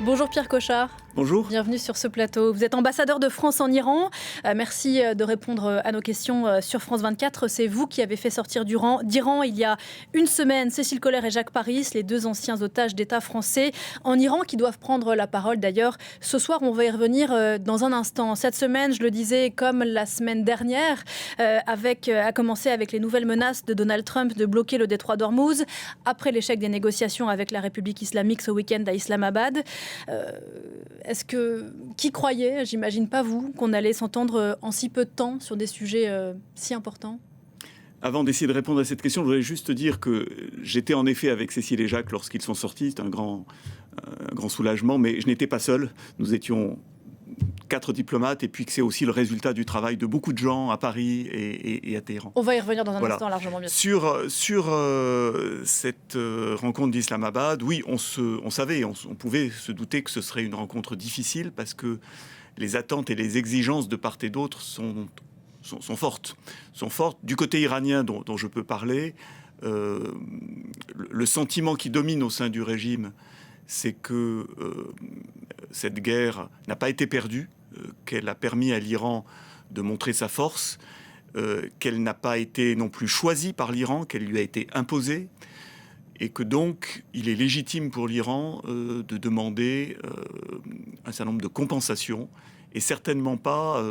Bonjour Pierre Cochard. Bonjour. Bienvenue sur ce plateau. Vous êtes ambassadeur de France en Iran. Merci de répondre à nos questions sur France 24. C'est vous qui avez fait sortir d'Iran il y a une semaine Cécile Collère et Jacques Paris, les deux anciens otages d'État français en Iran qui doivent prendre la parole d'ailleurs. Ce soir, on va y revenir dans un instant. Cette semaine, je le disais, comme la semaine dernière, a commencé avec les nouvelles menaces de Donald Trump de bloquer le détroit d'Ormuz après l'échec des négociations avec la République islamique ce week-end à Islamabad. Qui croyait, j'imagine pas vous, qu'on allait s'entendre en si peu de temps sur des sujets si importants ? Avant d'essayer de répondre à cette question, je voudrais juste dire que j'étais en effet avec Cécile et Jacques lorsqu'ils sont sortis. C'était un grand soulagement, mais je n'étais pas seul. Nous étions 4 diplomates, et puis que c'est aussi le résultat du travail de beaucoup de gens à Paris et à Téhéran. On va y revenir dans un instant largement, bien sûr. Sur cette rencontre d'Islamabad, oui, on savait, on pouvait se douter que ce serait une rencontre difficile parce que les attentes et les exigences de part et d'autre sont fortes. Du côté iranien dont je peux parler, le sentiment qui domine au sein du régime, c'est que cette guerre n'a pas été perdue, qu'elle a permis à l'Iran de montrer sa force, qu'elle n'a pas été non plus choisie par l'Iran, qu'elle lui a été imposée, et que donc il est légitime pour l'Iran de demander un certain nombre de compensations, et certainement pas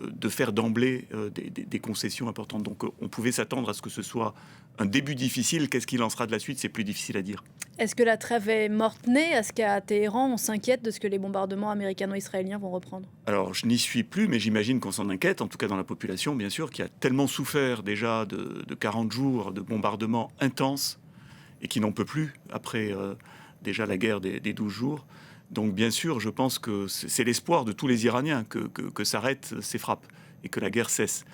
de faire d'emblée des concessions importantes. Donc on pouvait s'attendre à ce que ce soit un début difficile. Qu'est-ce qu'il en sera de la suite ? C'est plus difficile à dire. Est-ce que la trêve est morte-née ? Est-ce qu'à Téhéran, on s'inquiète de ce que les bombardements américano-israéliens vont reprendre ? Alors, je n'y suis plus, mais j'imagine qu'on s'en inquiète, en tout cas dans la population, bien sûr, qui a tellement souffert déjà de 40 jours de bombardements intenses et qui n'en peut plus après déjà la guerre des 12 jours. Donc, bien sûr, je pense que c'est l'espoir de tous les Iraniens que s'arrêtent ces frappes et que la guerre cesse.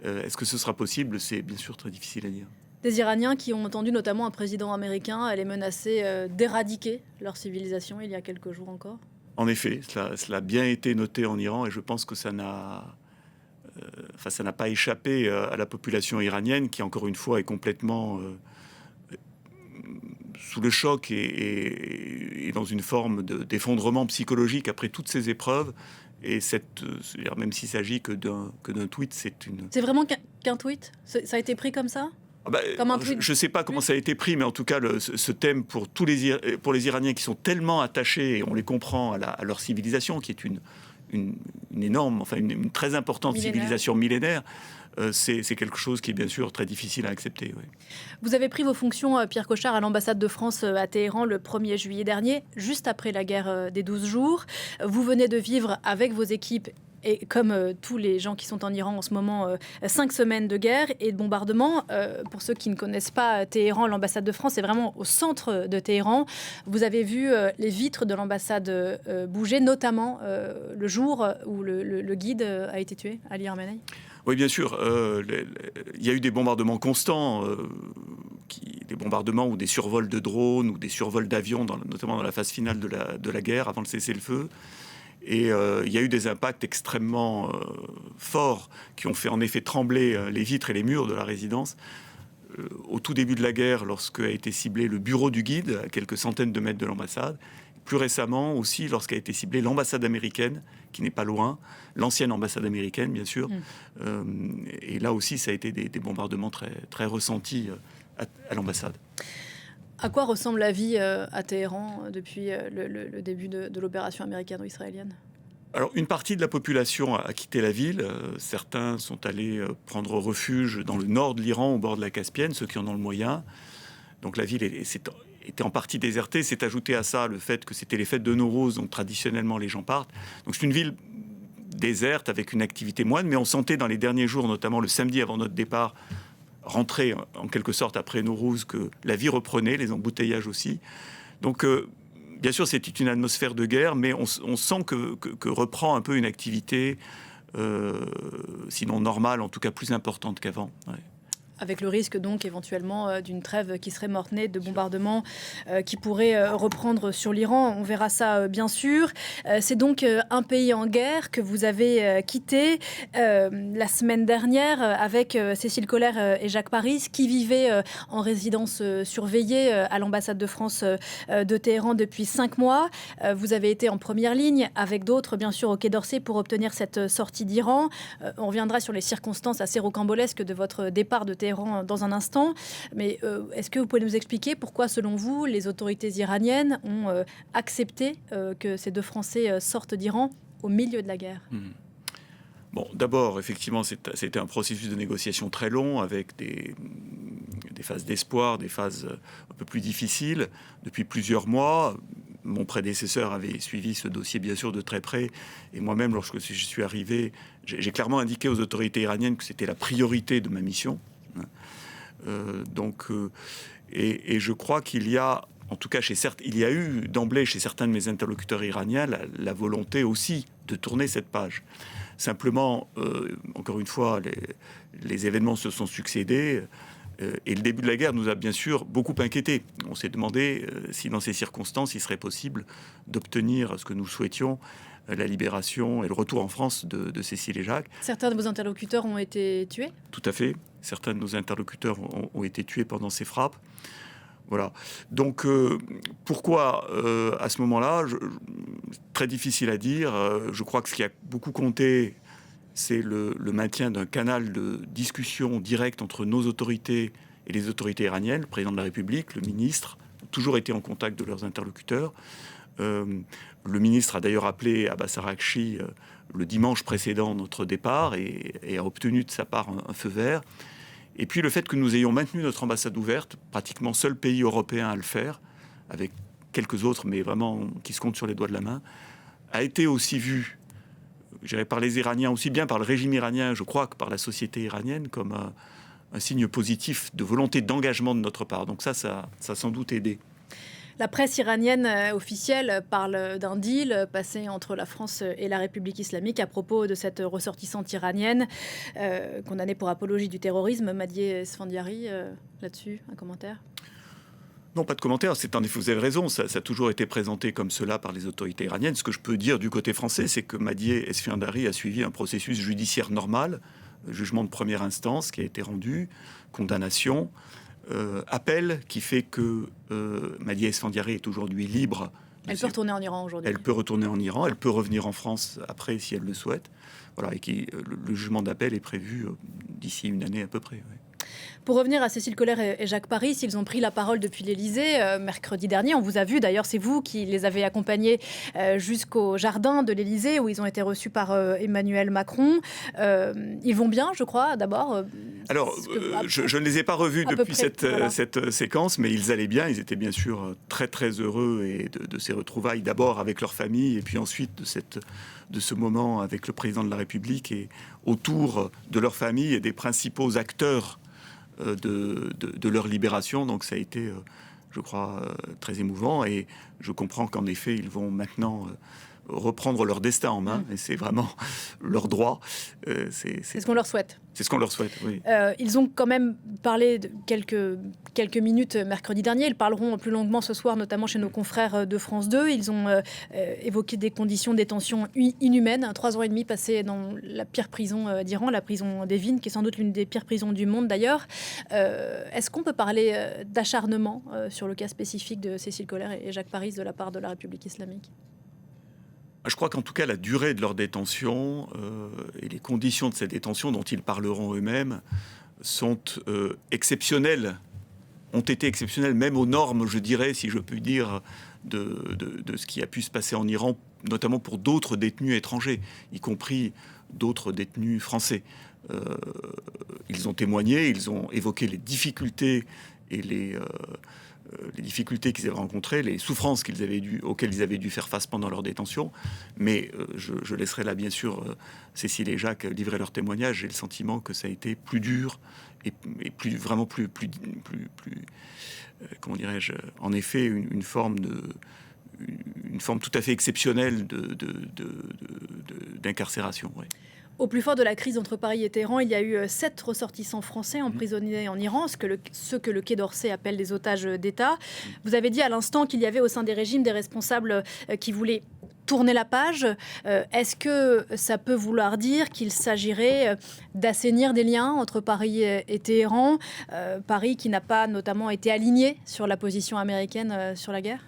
Est-ce que ce sera possible ? C'est bien sûr très difficile à dire. Des Iraniens qui ont entendu notamment un président américain aller menacer d'éradiquer leur civilisation il y a quelques jours encore. En effet, cela a bien été noté en Iran et je pense que ça n'a pas échappé à la population iranienne qui, encore une fois, est complètement sous le choc et dans une forme d'effondrement psychologique après toutes ces épreuves. Et même s'il s'agit que d'un tweet, C'est vraiment qu'un tweet ? Ça a été pris comme ça ? Je ne sais pas comment ça a été pris, mais en tout cas, ce thème pour les Iraniens qui sont tellement attachés, et on les comprend, à leur civilisation, qui est une énorme, une très importante civilisation millénaire, c'est quelque chose qui est bien sûr très difficile à accepter. Oui. Vous avez pris vos fonctions, Pierre Cochard, à l'ambassade de France à Téhéran le 1er juillet dernier, juste après la guerre des 12 jours. Vous venez de vivre avec vos équipes, et comme tous les gens qui sont en Iran en ce moment, 5 semaines de guerre et de bombardement. Pour ceux qui ne connaissent pas Téhéran, l'ambassade de France est vraiment au centre de Téhéran. Vous avez vu les vitres de l'ambassade bouger, notamment le jour où le guide a été tué, Ali Armenei. Oui, bien sûr. Il y a eu des bombardements constants, des bombardements ou des survols de drones ou des survols d'avions, notamment dans la phase finale de la guerre, avant le cessez-le-feu. Et il y a eu des impacts extrêmement forts qui ont fait en effet trembler les vitres et les murs de la résidence. Au tout début de la guerre, lorsqu'a été ciblé le bureau du guide, à quelques centaines de mètres de l'ambassade. Plus récemment aussi, lorsqu'a été ciblée l'ambassade américaine, qui n'est pas loin, l'ancienne ambassade américaine, bien sûr. Et là aussi, ça a été des bombardements très, très ressentis à l'ambassade. À quoi ressemble la vie à Téhéran depuis le début de l'opération américano-israélienne ? Alors, une partie de la population a quitté la ville. Certains sont allés prendre refuge dans le nord de l'Iran, au bord de la Caspienne, ceux qui en ont le moyen. Donc la ville était en partie désertée. C'est ajouté à ça le fait que c'était les fêtes de Nowruz, donc traditionnellement les gens partent. Donc c'est une ville déserte avec une activité moindre, mais on sentait dans les derniers jours, notamment le samedi avant notre départ, rentrer en quelque sorte après Nowruz, que la vie reprenait, les embouteillages aussi. Donc bien sûr c'était une atmosphère de guerre, mais on sent que reprend un peu une activité sinon normale, en tout cas plus importante qu'avant. Ouais. Avec le risque donc éventuellement d'une trêve qui serait morte-née, de bombardements qui pourraient reprendre sur l'Iran. On verra ça bien sûr. C'est donc un pays en guerre que vous avez quitté la semaine dernière avec Cécile Kohler et Jacques Paris qui vivaient en résidence surveillée à l'ambassade de France de Téhéran depuis 5 mois. Vous avez été en première ligne avec d'autres bien sûr au Quai d'Orsay pour obtenir cette sortie d'Iran. On reviendra sur les circonstances assez rocambolesques de votre départ de Téhéran dans un instant, mais est-ce que vous pouvez nous expliquer pourquoi, selon vous, les autorités iraniennes ont accepté que ces 2 Français sortent d'Iran au milieu de la guerre? Bon, d'abord, effectivement, c'était un processus de négociation très long, avec des phases d'espoir, des phases un peu plus difficiles, depuis plusieurs mois. Mon prédécesseur avait suivi ce dossier, bien sûr, de très près. Et moi-même, lorsque je suis arrivé, j'ai clairement indiqué aux autorités iraniennes que c'était la priorité de ma mission. Et je crois qu'il y a, en tout cas, il y a eu d'emblée chez certains de mes interlocuteurs iraniens la volonté aussi de tourner cette page. Simplement, encore une fois, les événements se sont succédés et le début de la guerre nous a bien sûr beaucoup inquiétés. On s'est demandé si dans ces circonstances, il serait possible d'obtenir ce que nous souhaitions, la libération et le retour en France de Cécile et Jacques. Certains de vos interlocuteurs ont été tués ? Tout à fait. Certains de nos interlocuteurs ont été tués pendant ces frappes. Voilà. Donc, pourquoi à ce moment-là, très difficile à dire. Je crois que ce qui a beaucoup compté, c'est le maintien d'un canal de discussion directe entre nos autorités et les autorités iraniennes. Le président de la République, le ministre, ont toujours été en contact de leurs interlocuteurs. Le ministre a d'ailleurs appelé Abbas Araghchi le dimanche précédent notre départ et a obtenu de sa part un feu vert. Et puis le fait que nous ayons maintenu notre ambassade ouverte, pratiquement seul pays européen à le faire, avec quelques autres, mais vraiment qui se comptent sur les doigts de la main, a été aussi vu, je dirais, par les Iraniens, aussi bien par le régime iranien, je crois, que par la société iranienne, comme un signe positif de volonté d'engagement de notre part. Donc ça a sans doute aidé. La presse iranienne officielle parle d'un deal passé entre la France et la République islamique à propos de cette ressortissante iranienne condamnée pour apologie du terrorisme. Madieh Esfandiari, là-dessus, un commentaire ? Non, pas de commentaire. Vous avez raison, ça a toujours été présenté comme cela par les autorités iraniennes. Ce que je peux dire du côté français, c'est que Madieh Esfandiari a suivi un processus judiciaire normal, jugement de première instance qui a été rendu, condamnation, appel qui fait que Madieh Esfandiari est aujourd'hui libre. Elle peut retourner en Iran aujourd'hui. Elle peut retourner en Iran, elle peut revenir en France après si elle le souhaite. Voilà, et le jugement d'appel est prévu d'ici une année à peu près. Oui. Pour revenir à Cécile Kohler et Jacques Paris, ils ont pris la parole depuis l'Élysée mercredi dernier. On vous a vu, d'ailleurs, c'est vous qui les avez accompagnés jusqu'au jardin de l'Élysée où ils ont été reçus par Emmanuel Macron. Ils vont bien, je crois, d'abord. Alors, je ne les ai pas revus depuis cette séquence, mais ils allaient bien. Ils étaient bien sûr très très heureux et de ces retrouvailles, d'abord avec leur famille et puis ensuite de ce moment avec le président de la République et autour de leur famille et des principaux acteurs de leur libération. Donc ça a été, je crois, très émouvant et je comprends qu'en effet, ils vont maintenant reprendre leur destin en main et c'est vraiment leur droit. C'est ce qu'on leur souhaite. C'est ce qu'on leur souhaite, oui. Ils ont quand même parlé de quelques minutes mercredi dernier. Ils parleront plus longuement ce soir, notamment chez nos confrères de France 2. Ils ont évoqué des conditions de détention inhumaines. 3 ans et demi passés dans la pire prison d'Iran, la prison d'Evin, qui est sans doute l'une des pires prisons du monde d'ailleurs. Est-ce qu'on peut parler d'acharnement sur le cas spécifique de Cécile Kohler et Jacques Paris de la part de la République islamique ? Je crois qu'en tout cas, la durée de leur détention et les conditions de cette détention dont ils parleront eux-mêmes sont exceptionnelles, ont été exceptionnelles, même aux normes, je dirais, si je puis dire, de ce qui a pu se passer en Iran, notamment pour d'autres détenus étrangers, y compris d'autres détenus français. Ils ont témoigné, ils ont évoqué les difficultés et les difficultés qu'ils avaient rencontrées, les souffrances auxquelles ils avaient dû faire face pendant leur détention. Mais je laisserai là, bien sûr, Cécile et Jacques livrer leur témoignage. J'ai le sentiment que ça a été plus dur et vraiment plus comment dirais-je, en effet, une forme tout à fait exceptionnelle d'incarcération. Oui. Au plus fort de la crise entre Paris et Téhéran, il y a eu 7 ressortissants français emprisonnés en Iran, ce que le Quai d'Orsay appelle des otages d'État. Vous avez dit à l'instant qu'il y avait au sein des régimes des responsables qui voulaient tourner la page. Est-ce que ça peut vouloir dire qu'il s'agirait d'assainir des liens entre Paris et Téhéran, Paris qui n'a pas notamment été aligné sur la position américaine sur la guerre ?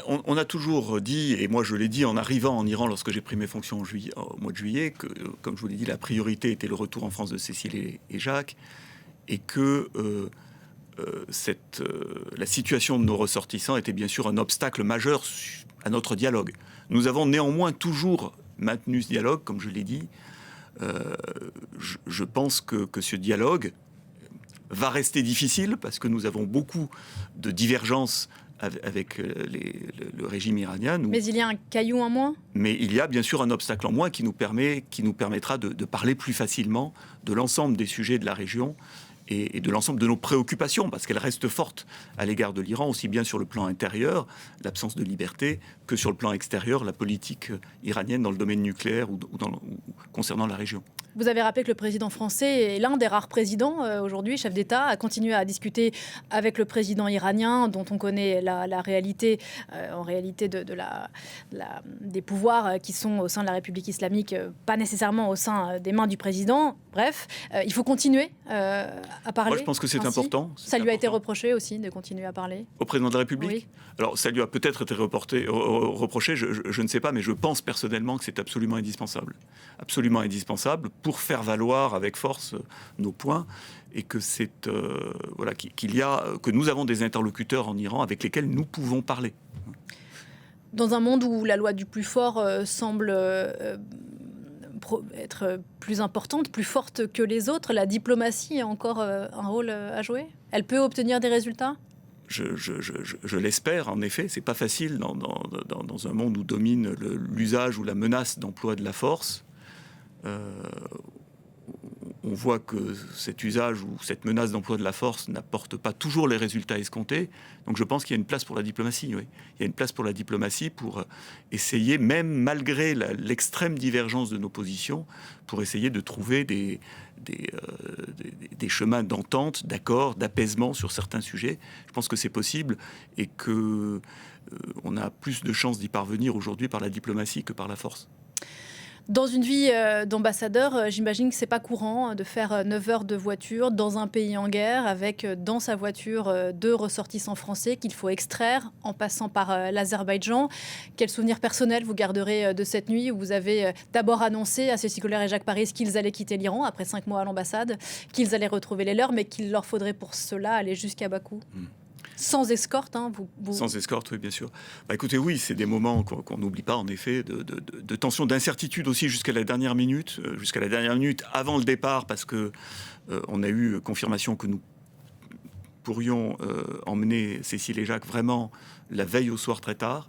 On a toujours dit, et moi je l'ai dit en arrivant en Iran lorsque j'ai pris mes fonctions au mois de juillet, que, comme je vous l'ai dit, la priorité était le retour en France de Cécile et Jacques, et que la situation de nos ressortissants était bien sûr un obstacle majeur à notre dialogue. Nous avons néanmoins toujours maintenu ce dialogue, comme je l'ai dit. Je pense que ce dialogue va rester difficile, parce que nous avons beaucoup de divergences avec le régime iranien. Mais il y a un caillou en moins ? Mais il y a bien sûr un obstacle en moins qui nous permettra de parler plus facilement de l'ensemble des sujets de la région et de l'ensemble de nos préoccupations, parce qu'elles restent fortes à l'égard de l'Iran, aussi bien sur le plan intérieur, l'absence de liberté, que sur le plan extérieur, la politique iranienne dans le domaine nucléaire ou concernant la région. Vous avez rappelé que le président français est l'un des rares présidents aujourd'hui, chef d'État, à continuer à discuter avec le président iranien, dont on connaît la réalité, en réalité des pouvoirs qui sont au sein de la République islamique, pas nécessairement au sein des mains du président. Bref, il faut continuer à parler. Moi, je pense que c'est important. Ça lui a été reproché aussi de continuer à parler. Au président de la République ? Oui. Alors, ça lui a peut-être été reproché, je ne sais pas, mais je pense personnellement que c'est absolument indispensable. Absolument indispensable pour faire valoir avec force nos points, et que que nous avons des interlocuteurs en Iran avec lesquels nous pouvons parler. Dans un monde où la loi du plus fort semble être plus importante, plus forte que les autres, la diplomatie a encore un rôle à jouer ? Elle peut obtenir des résultats ? Je l'espère, en effet. C'est pas facile dans un monde où domine l'usage ou la menace d'emploi de la force. On voit que cet usage ou cette menace d'emploi de la force n'apporte pas toujours les résultats escomptés. Donc je pense qu'il y a une place pour la diplomatie. Oui. Il y a une place pour la diplomatie pour essayer, même malgré l'extrême divergence de nos positions, pour essayer de trouver des chemins d'entente, d'accord, d'apaisement sur certains sujets. Je pense que c'est possible et que on a plus de chances d'y parvenir aujourd'hui par la diplomatie que par la force. Dans une vie d'ambassadeur, j'imagine que c'est pas courant de faire 9 heures de voiture dans un pays en guerre avec dans sa voiture 2 ressortissants français qu'il faut extraire en passant par l'Azerbaïdjan. Quel souvenir personnel vous garderez de cette nuit où vous avez d'abord annoncé à Cécile Colère et Jacques Paris qu'ils allaient quitter l'Iran après 5 mois à l'ambassade, qu'ils allaient retrouver les leurs, mais qu'il leur faudrait pour cela aller jusqu'à Bakou ? Sans escorte, hein, Sans escorte, oui, bien sûr. Écoutez, oui, c'est des moments qu'on n'oublie pas, en effet, de tension, d'incertitude aussi jusqu'à la dernière minute avant le départ, parce que on a eu confirmation que nous pourrions emmener Cécile et Jacques vraiment la veille au soir très tard.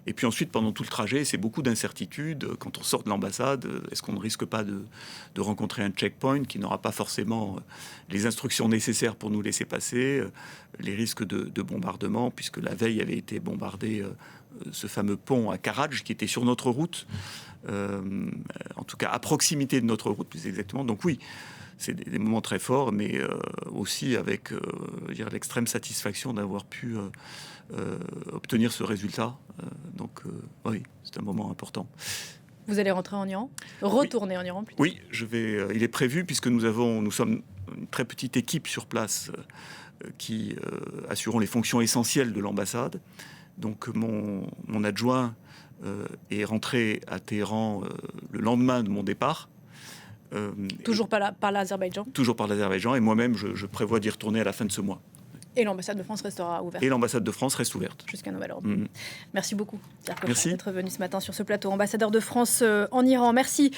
Et puis ensuite, pendant tout le trajet, c'est beaucoup d'incertitudes. Quand on sort de l'ambassade, est-ce qu'on ne risque pas de rencontrer un checkpoint qui n'aura pas forcément les instructions nécessaires pour nous laisser passer, les risques de bombardement, puisque la veille avait été bombardé ce fameux pont à Karaj, qui était sur notre route, en tout cas à proximité de notre route, plus exactement. Donc oui, c'est des moments très forts, mais aussi avec l'extrême satisfaction d'avoir pu obtenir ce résultat. Donc oui, c'est un moment important. Vous allez rentrer en Iran ? Retourner en Iran plutôt ? Oui, il est prévu, puisque nous sommes une très petite équipe sur place qui assurons les fonctions essentielles de l'ambassade. Donc mon adjoint est rentré à Téhéran le lendemain de mon départ. Toujours par l'Azerbaïdjan ? Toujours par l'Azerbaïdjan, et moi-même je prévois d'y retourner à la fin de ce mois. Et l'ambassade de France restera ouverte. Et l'ambassade de France reste ouverte. Jusqu'à nouvel ordre. Merci beaucoup, Pierre Coffret, Merci d'être venu ce matin sur ce plateau. Ambassadeur de France en Iran. Merci